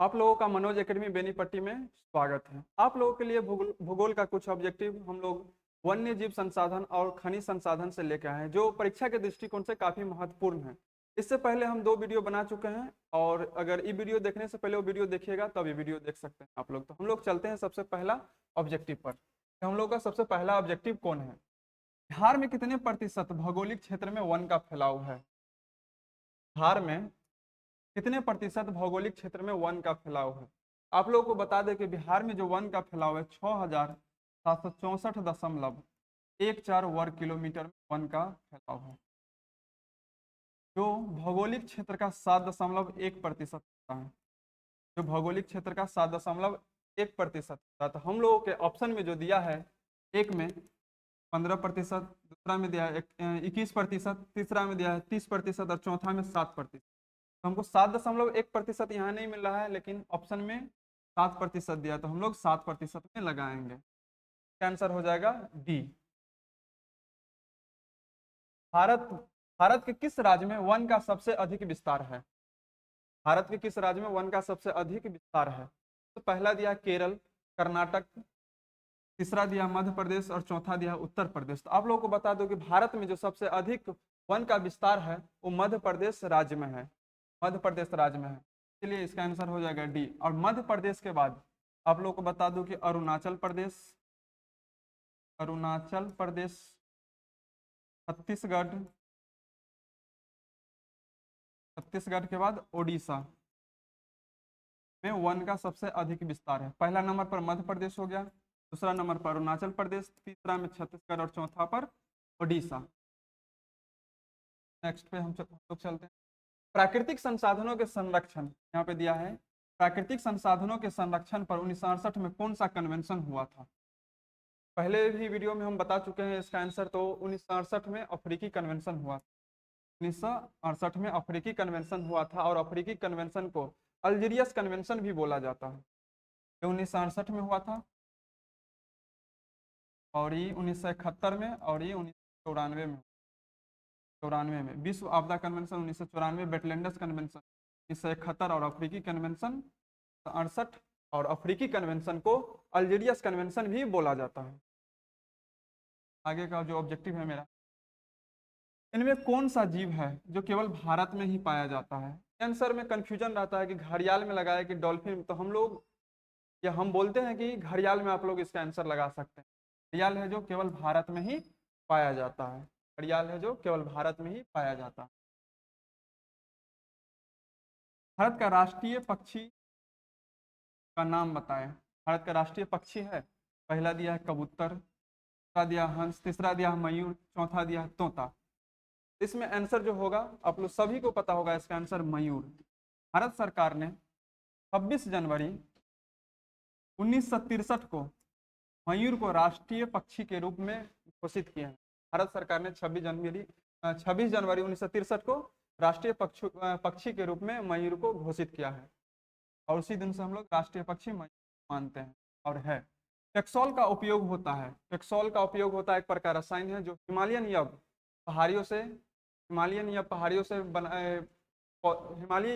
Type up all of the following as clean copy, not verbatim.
आप लोगों का मनोज एकेडमी बेनीपट्टी में स्वागत है। आप लोगों के लिए भूगोल भूगोल का कुछ ऑब्जेक्टिव हम लोग वन्य जीव संसाधन और खनिज संसाधन से लेकर आए हैं, जो परीक्षा के दृष्टिकोण से काफी महत्वपूर्ण है। इससे पहले हम 2 वीडियो बना चुके हैं, और अगर ये वीडियो देखने से पहले वो वीडियो देखिएगा तब ये वीडियो देख सकते हैं आप लोग। तो हम लोग चलते हैं सबसे पहला ऑब्जेक्टिव पर। तो हम लोग का सबसे पहला ऑब्जेक्टिव कौन है? बिहार में कितने प्रतिशत भौगोलिक क्षेत्र में वन का फैलाव है? बिहार में कितने प्रतिशत भौगोलिक क्षेत्र में वन का फैलाव है? आप लोगों को बता दें कि बिहार में जो वन का फैलाव है 6,764.14 वर्ग किलोमीटर में वन का फैलाव है, जो भौगोलिक क्षेत्र का 7.1% होता है। जो भौगोलिक क्षेत्र का 7.1% होता है। तो हम लोगों के ऑप्शन में जो दिया है, एक में 15%, दूसरा में दिया है 21%, तीसरा में दिया है 30% और चौथा में 7%। तो हमको 7.1% यहाँ नहीं मिल रहा है, लेकिन ऑप्शन में 7% दिया, तो हम लोग 7% में लगाएंगे। आंसर हो जाएगा डी। भारत भारत के किस राज्य में वन का सबसे अधिक विस्तार है? भारत के किस राज्य में वन का सबसे अधिक विस्तार है? तो पहला दिया केरल, कर्नाटक, तीसरा दिया मध्य प्रदेश और चौथा दिया उत्तर प्रदेश। तो आप लोगों को बता दो कि भारत में जो सबसे अधिक वन का विस्तार है वो मध्य प्रदेश राज्य में है। मध्य प्रदेश राज्य में है, इसलिए इसका आंसर हो जाएगा डी। और मध्य प्रदेश के बाद आप लोगों को बता दूं कि अरुणाचल प्रदेश, छत्तीसगढ़, छत्तीसगढ़ के बाद ओडिशा में वन का सबसे अधिक विस्तार है। पहला नंबर पर मध्य प्रदेश हो गया, दूसरा नंबर पर अरुणाचल प्रदेश, तीसरा में छत्तीसगढ़ और चौथा पर ओडिशा। नेक्स्ट पे हम लोग चलते हैं। प्राकृतिक संसाधनों के संरक्षण यहाँ पे दिया है। प्राकृतिक संसाधनों के संरक्षण पर 1968 में कौन सा कन्वेंशन हुआ था? पहले भी वीडियो में हम बता चुके हैं इसका आंसर। तो 1968 में अफ्रीकी कन्वेंशन हुआ था। 1968 में अफ्रीकी कन्वेंशन हुआ था, और अफ्रीकी कन्वेंशन को अल्जीरियस कन्वेंशन भी बोला जाता है। ये 1968 में हुआ था, और ये 1971 में, और ये 1994 में। 94 में विश्व आपदा कन्वेंशन 1994, बेटलैंडस कन्वेंशन 1971 और अफ्रीकी कन्वेंशन 68। और अफ्रीकी कन्वेंशन को अल्जीरियस कन्वेंशन भी बोला जाता है। आगे का जो ऑब्जेक्टिव है मेरा, इनमें कौन सा जीव है जो केवल भारत में ही पाया जाता है? आंसर में कंफ्यूजन रहता है कि घड़ियाल में लगाया कि डॉल्फिन। तो हम लोग, या हम बोलते हैं कि घड़ियाल में आप लोग इसका आंसर लगा सकते हैं। घड़ियाल है जो केवल भारत में ही पाया जाता है। घड़ियाल है जो केवल भारत में ही पाया जाता है। भारत का राष्ट्रीय पक्षी का नाम बताएं। भारत का राष्ट्रीय पक्षी है, पहला दिया है कबूतर, दूसरा दिया हंस, तीसरा दिया मयूर, चौथा दिया है तोता। इसमें आंसर जो होगा, आप लोग सभी को पता होगा इसका आंसर मयूर। भारत सरकार ने 26 जनवरी 1963 को मयूर को राष्ट्रीय पक्षी के रूप में घोषित किया है। भारत सरकार ने 26 जनवरी 1963 को राष्ट्रीय पक्षी के रूप में मयूर को घोषित किया है, और उसी दिन से हम लोग राष्ट्रीय पक्षी मयूर मानते हैं। और है टेक्सोल का उपयोग होता है। टेक्सोल का उपयोग होता है, एक प्रकार रसायन है जो हिमालयन यब पहाड़ियों से हिमालय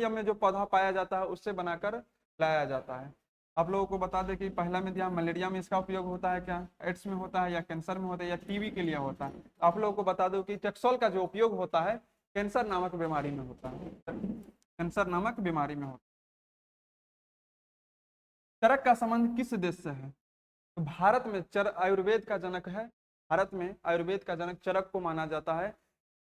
यब में जो पौधा पाया जाता है उससे बनाकर लाया जाता है। आप लोगों को बता दें कि पहला में दिया मलेरिया में इसका उपयोग होता है, क्या एड्स में होता है, या कैंसर में होता है, या टीबी के लिए होता है। आप लोगों को बता दो कि टेक्सोल का जो उपयोग होता है कैंसर नामक बीमारी में होता है। कैंसर नामक बीमारी में होता है। चरक का संबंध किस देश से है? तो भारत में आयुर्वेद का जनक है। भारत में आयुर्वेद का जनक चरक को माना जाता है।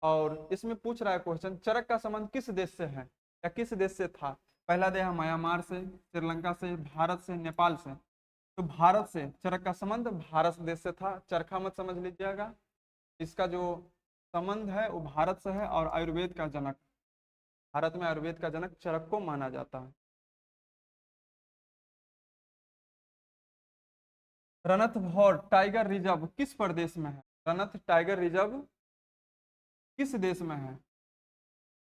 और इसमें पूछ रहा है क्वेश्चन, चरक का संबंध किस देश से है या किस देश से था? पहला दिया म्यांमार से, श्रीलंका से, भारत से, नेपाल से। तो भारत से चरक का संबंध भारत देश से था। चरखा मत समझ लीजिएगा, इसका जो संबंध है वो भारत से है। और आयुर्वेद का जनक, भारत में आयुर्वेद का जनक चरक को माना जाता है। रणथंभौर टाइगर रिजर्व किस प्रदेश में है? रणथ टाइगर रिजर्व किस देश में है?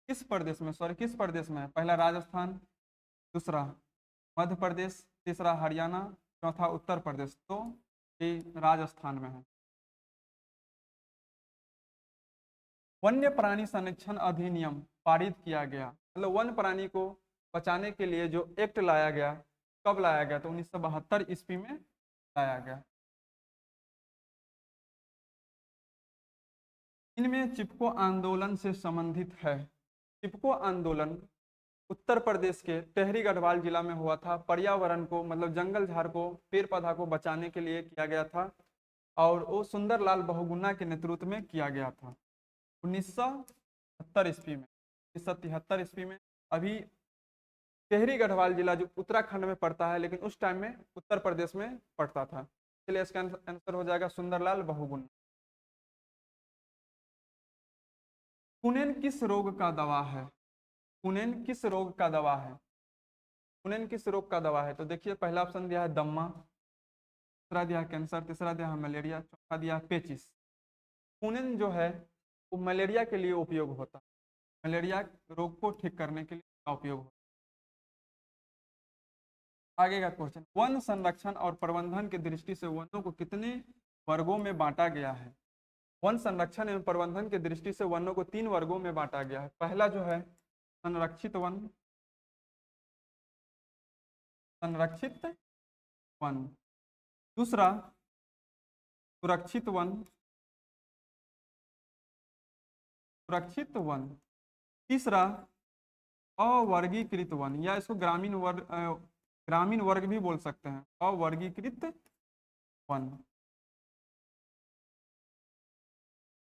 किस प्रदेश में, सॉरी किस प्रदेश में है? पहला राजस्थान, दूसरा मध्य प्रदेश, तीसरा हरियाणा, चौथा उत्तर प्रदेश। तो ये राजस्थान में है। वन्य प्राणी संरक्षण अधिनियम पारित किया गया, मतलब वन्य प्राणी को बचाने के लिए जो एक्ट लाया गया, कब लाया गया? तो 1972 ईस्वी में लाया गया। इनमें चिपको आंदोलन से संबंधित है। चिपको आंदोलन उत्तर प्रदेश के टेहरी गढ़वाल जिला में हुआ था। पर्यावरण को मतलब जंगल झाड़ को, पेड़ पौधा को बचाने के लिए किया गया था और वो सुंदरलाल बहुगुणा के नेतृत्व में किया गया था 1973 ईस्वी में। 1973 ईस्वी में। अभी टेहरी गढ़वाल जिला जो उत्तराखंड में पड़ता है, लेकिन उस टाइम में उत्तर प्रदेश में पड़ता था, इसलिए इसका आंसर हो जाएगा सुंदरलाल बहुगुणा। कुनेन किस रोग का दवा है? कुनेन किस रोग का दवा है? कुनेन किस रोग का दवा है? तो देखिए पहला ऑप्शन दिया है दम्मा, दूसरा दिया है कैंसर, तीसरा दिया है मलेरिया, चौथा दिया है पेचिस। कुनेन जो है वो मलेरिया के लिए उपयोग होता है, मलेरिया रोग को ठीक करने के लिए का उपयोग होता है। आगे का क्वेश्चन, वन संरक्षण और प्रबंधन की दृष्टि से वनों को कितने वर्गों में बांटा गया है? वन संरक्षण एवं प्रबंधन की दृष्टि से वनों को 3 वर्गों में बांटा गया है। पहला जो है संरक्षित वन, संरक्षित वन, दूसरा सुरक्षित वन, सुरक्षित वन, तीसरा अवर्गीकृत वन, या इसको ग्रामीण वर्ग भी बोल सकते हैं, अवर्गीकृत वन।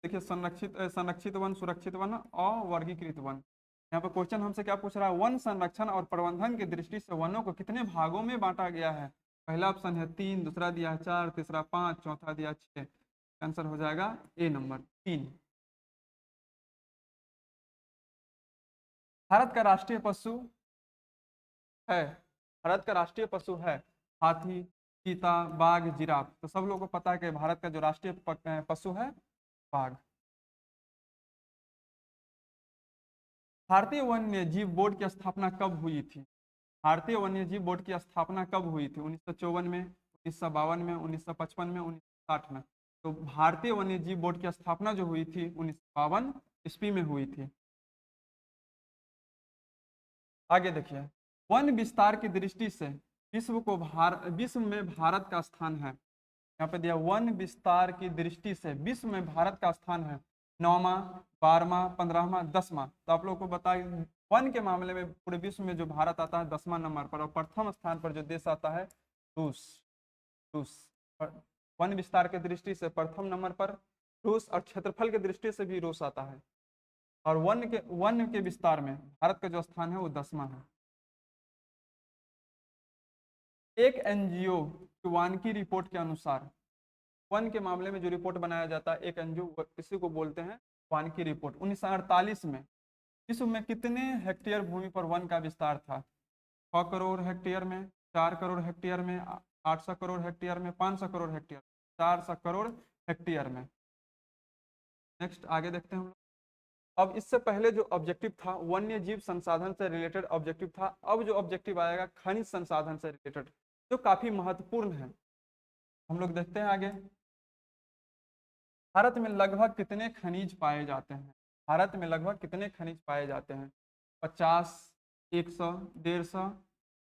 देखिए संरक्षित वन, सुरक्षित वन, अवर्गीकृत वन। यहाँ पर क्वेश्चन हमसे क्या पूछ रहा है? वन संरक्षण और प्रबंधन की दृष्टि से वनों को कितने भागों में बांटा गया है? पहला ऑप्शन है 3, दूसरा दिया है 4, तीसरा 5, चौथा दिया 6। आंसर हो जाएगा ए नंबर 3। भारत का राष्ट्रीय पशु है, भारत का राष्ट्रीय पशु है हाथी, चीता, बाघ, जिराफ। तो सब लोगों को पता है कि भारत का जो राष्ट्रीय पशु है बाघ। भारतीय वन्य जीव बोर्ड की स्थापना कब हुई थी? भारतीय वन्य जीव बोर्ड की स्थापना कब हुई थी? 1954 में, 1952 में, 1955 में, 1960 में। तो भारतीय वन्य जीव बोर्ड की स्थापना जो हुई थी 1952 ईस्वी में हुई थी। आगे देखिए, वन विस्तार की दृष्टि से विश्व में भारत का स्थान है। यहाँ पे दिया वन विस्तार की दृष्टि से विश्व में भारत का स्थान है 9वां, 12वां, 15वां, 10वां। तो आप लोगों को बता, वन के मामले में पूरे विश्व में जो भारत आता है 10वां नंबर पर, और प्रथम स्थान पर जो देश आता है रूस। रूस वन विस्तार की दृष्टि से प्रथम नंबर पर रूस, और क्षेत्रफल की दृष्टि से भी रूस आता है। और वन के विस्तार में भारत का जो स्थान है वो 10वां है। एक एनजीओ वन की रिपोर्ट के अनुसार, वन के मामले में जो रिपोर्ट बनाया जाता है एक एनजीओ, इसी को बोलते हैं वन की रिपोर्ट। 1948 में विश्व में कितने हेक्टेयर भूमि पर वन का विस्तार था? 6 करोड़ हेक्टेयर में, 4 करोड़ हेक्टेयर में, 800 करोड़ हेक्टेयर में, 500 करोड़ हेक्टेयर, 400 करोड़ हेक्टेयर में। नेक्स्ट आगे देखते हैं हम लोग। अब इससे पहले जो ऑब्जेक्टिव था वन्य जीव संसाधन से रिलेटेड ऑब्जेक्टिव था, अब जो ऑब्जेक्टिव आएगा खनिज संसाधन से रिलेटेड, जो काफी महत्वपूर्ण है। हम लोग देखते हैं आगे। भारत में लगभग कितने खनिज पाए जाते हैं? भारत में लगभग कितने खनिज पाए जाते हैं? 50, 100, 150,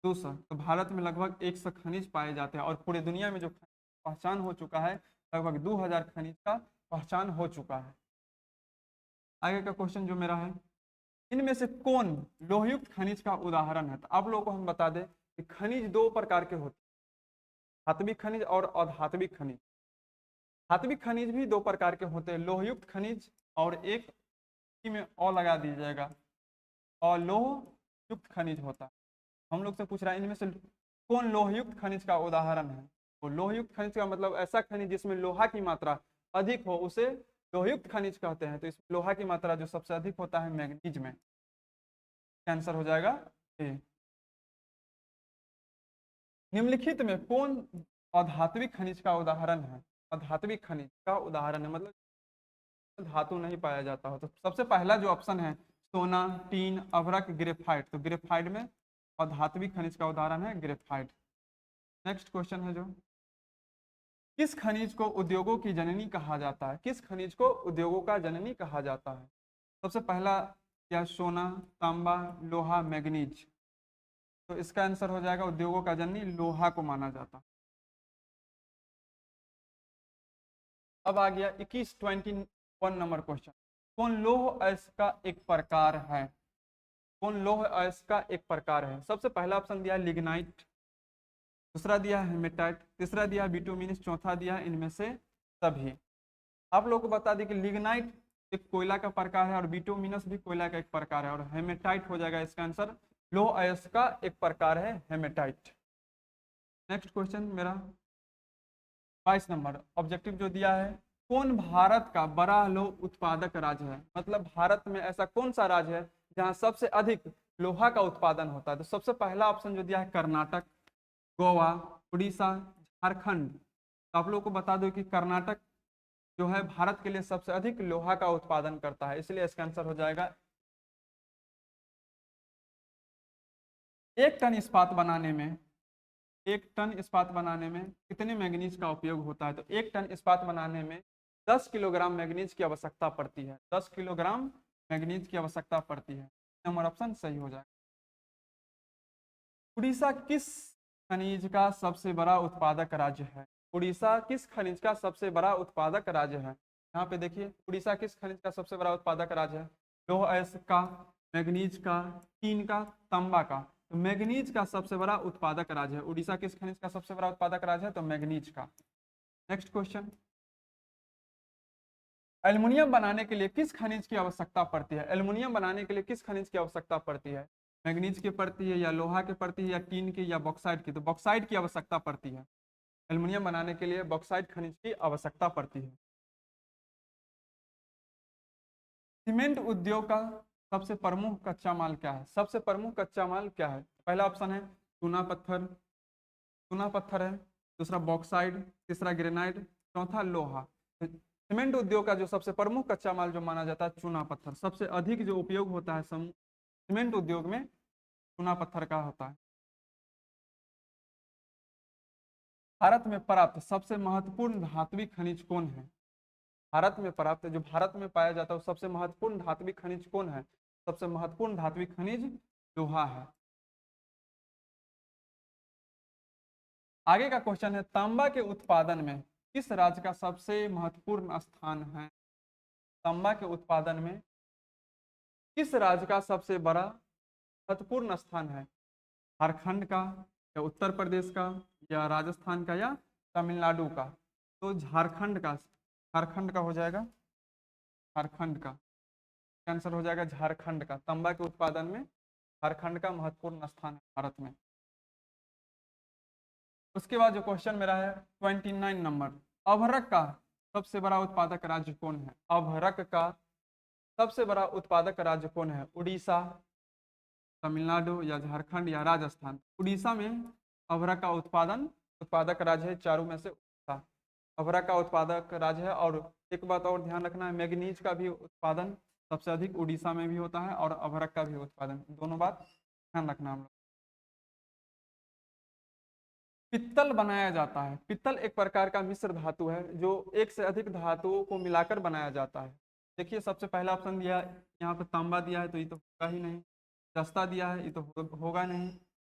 200। तो भारत में लगभग 100 खनिज पाए जाते हैं, और पूरी दुनिया में जो पहचान हो चुका है लगभग 2000 खनिज का पहचान हो चुका है। आगे का क्वेश्चन जो मेरा है, इनमें से कौन लोहयुक्त खनिज का उदाहरण है? तो आप लोगों को हम बता दें कि खनिज 2 प्रकार के होते हैं, धात्विक खनिज और अधात्विक खनिज। धात्विक खनिज भी 2 प्रकार के होते हैं, लोहयुक्त खनिज और एक में और लगा दीजिएगा, और लोह युक्त खनिज होता है। हम लोग से पूछ रहा है इनमें से कौन लोहयुक्त खनिज का उदाहरण है? तो लोहयुक्त खनिज का मतलब ऐसा खनिज जिसमें लोहा की मात्रा अधिक हो उसे लोहयुक्त खनिज कहते हैं। तो इसमें लोहा की मात्रा जो सबसे अधिक होता है मैग्नीज में। आंसर हो जाएगा ए। निम्नलिखित में कौन अधात्विक खनिज का उदाहरण है? अधात्विक खनिज का उदाहरण है मतलब धातु नहीं पाया जाता हो। तो सबसे पहला जो ऑप्शन है सोना, टीन, अभ्रक, ग्रेफाइट। तो ग्रेफाइट में अधात्विक खनिज का उदाहरण है ग्रेफाइट। नेक्स्ट क्वेश्चन है जो, किस खनिज को उद्योगों की जननी कहा जाता है? किस खनिज को उद्योगों का जननी कहा जाता है? सबसे पहला क्या? सोना, तांबा, लोहा, मैग्नीज। तो इसका आंसर हो जाएगा उद्योगों का जननी लोहा को माना जाता। अब आ गया 21 नंबर क्वेश्चन। कौन लौह अयस्क का एक प्रकार है? कौन लौह अयस्क का एक प्रकार है? सबसे पहला ऑप्शन दिया है लिग्नाइट, दूसरा दिया है हेमेटाइट, तीसरा दिया है बिटुमिनस, चौथा दिया है इनमें से सभी। आप लोगों को बता दें कि लिग्नाइट एक कोयला का प्रकार है और बिटुमिनस भी कोयला का एक प्रकार है, और हेमेटाइट हो जाएगा इसका आंसर। लौह अयस्क का एक प्रकार है हेमेटाइट। नेक्स्ट क्वेश्चन मेरा 22 नंबर ऑब्जेक्टिव जो दिया है, कौन भारत का बड़ा लौह उत्पादक राज्य है? मतलब भारत में ऐसा कौन सा राज्य है जहां सबसे अधिक लोहा का उत्पादन होता है? तो सबसे पहला ऑप्शन जो दिया है कर्नाटक, गोवा, उड़ीसा, झारखंड। तो आप लोग को बता दो कि कर्नाटक जो है भारत के लिए सबसे अधिक लोहा का उत्पादन करता है, इसलिए इसका आंसर हो जाएगा। 1 टन इस्पात बनाने में कितने मैग्नीज का उपयोग होता है? तो 1 टन इस्पात बनाने में 10 किलोग्राम मैग्नीज की आवश्यकता पड़ती है। 10 किलोग्राम मैग्नीज की आवश्यकता पड़ती है। नंबर ऑप्शन सही हो जाएगा। उड़ीसा किस खनिज का सबसे बड़ा उत्पादक राज्य है? उड़ीसा किस खनिज का सबसे बड़ा उत्पादक राज्य है? यहाँ पे देखिए, उड़ीसा किस खनिज का सबसे बड़ा उत्पादक राज्य है? लौह अयस्क का, मैग्नीज का, टीन का, तांबा का। तो मैग्नीज का सबसे बड़ा उत्पादक राज्य है। उड़ीसा किस खनिज का सबसे बड़ा उत्पादक राज्य है? तो मैग्नीज का। नेक्स्ट क्वेश्चन, एल्युमिनियम बनाने के लिए किस खनिज की आवश्यकता पड़ती है? एल्युमिनियम बनाने के लिए किस खनिज की आवश्यकता पड़ती है? मैग्नीज की पड़ती है, या लोहा की पड़ती है, या टीन की, या बॉक्साइट की? तो बॉक्साइट की आवश्यकता पड़ती है। एल्युमिनियम बनाने के लिए बॉक्साइट खनिज की आवश्यकता पड़ती है। सीमेंट उद्योग का सबसे प्रमुख कच्चा माल क्या है? सबसे प्रमुख कच्चा माल क्या है? पहला ऑप्शन है चूना पत्थर, चूना पत्थर है, दूसरा बॉक्साइट, तीसरा ग्रेनाइट, चौथा लोहा। तो सीमेंट उद्योग का जो सबसे प्रमुख कच्चा माल जो माना जाता है चूना पत्थर। सबसे अधिक जो उपयोग होता है सीमेंट उद्योग में चूना पत्थर का होता है। भारत में प्राप्त सबसे महत्वपूर्ण धात्विक खनिज कौन है? भारत में प्राप्त, जो भारत में पाया जाता है, सबसे महत्वपूर्ण धात्विक खनिज कौन है? सबसे महत्वपूर्ण धात्विक खनिज लोहा है। आगे का क्वेश्चन है, तांबा के उत्पादन में किस राज्य का सबसे महत्वपूर्ण स्थान है? तांबा के उत्पादन में किस राज्य का सबसे बड़ा महत्वपूर्ण स्थान है? झारखंड का, या उत्तर प्रदेश का, या राजस्थान का, या तमिलनाडु का? तो झारखंड का, झारखंड का हो जाएगा। झारखंड का आंसर हो जाएगा, झारखंड का। तांबा के उत्पादन में झारखंड का महत्वपूर्ण स्थान है भारत में। उसके बाद जो क्वेश्चन मेरा है 29 नंबर, अभ्रक का सबसे बड़ा उत्पादक राज्य कौन है? अभ्रक का सबसे बड़ा उत्पादक राज्य कौन है? उड़ीसा, तमिलनाडु, या झारखंड, या राजस्थान? उड़ीसा में अभ्रक का उत्पादक राज्य है चारों में से उड़ीसा अभ्रक का उत्पादक राज्य है। और एक बात और ध्यान रखना है, मैग्नीज का भी उत्पादन सबसे अधिक उड़ीसा में भी होता है, और अभ्रक का भी उत्पादन, दोनों बात ध्यान रखना हम लोग। पित्तल बनाया जाता है। पित्तल एक प्रकार का मिश्र धातु है जो एक से अधिक धातुओं को मिलाकर बनाया जाता है। देखिए, सबसे पहला ऑप्शन दिया है यहाँ पे तांबा दिया है, तो ये तो होगा ही नहीं। जस्ता दिया है, ये तो होगा नहीं।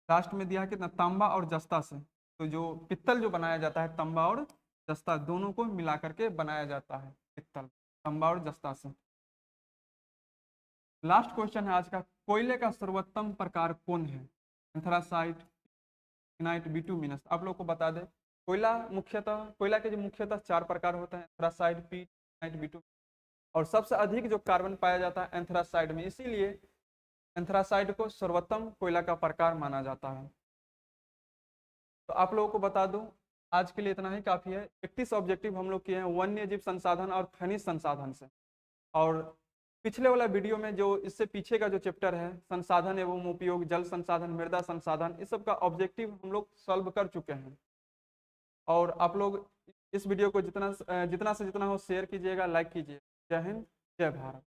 लास्ट में दिया है कितना, तांबा और जस्ता से। तो जो पित्तल जो बनाया जाता है, तांबा और जस्ता दोनों को मिला करके बनाया जाता है पित्तल, तांबा और जस्ता से। लास्ट क्वेश्चन है आज का, कोयले का सर्वोत्तम प्रकार कौन है? Anthracite, lignite, bituminous. आप लोग को बता दें, कोयला के जो मुख्यतः 4 प्रकार होते हैं, एंथ्रासाइट, पीट, लिग्नाइट, बिटुमिनस। और सबसे अधिक जो कार्बन पाया जाता है एंथ्रासाइड में, इसीलिए एंथ्रासाइड को सर्वोत्तम कोयला का प्रकार माना जाता है। तो आप लोगों को बता दूं, आज के लिए इतना ही काफी है। 31 ऑब्जेक्टिव हम लोग किए हैं वन्य जीव संसाधन और खनिज संसाधन से। और पिछले वाला वीडियो में जो इससे पीछे का जो चैप्टर है, संसाधन एवं उपयोग, जल संसाधन, मृदा संसाधन, इस सब का ऑब्जेक्टिव हम लोग सॉल्व कर चुके हैं। और आप लोग इस वीडियो को जितना से जितना हो शेयर कीजिएगा, लाइक कीजिए। जय हिंद, जय भारत।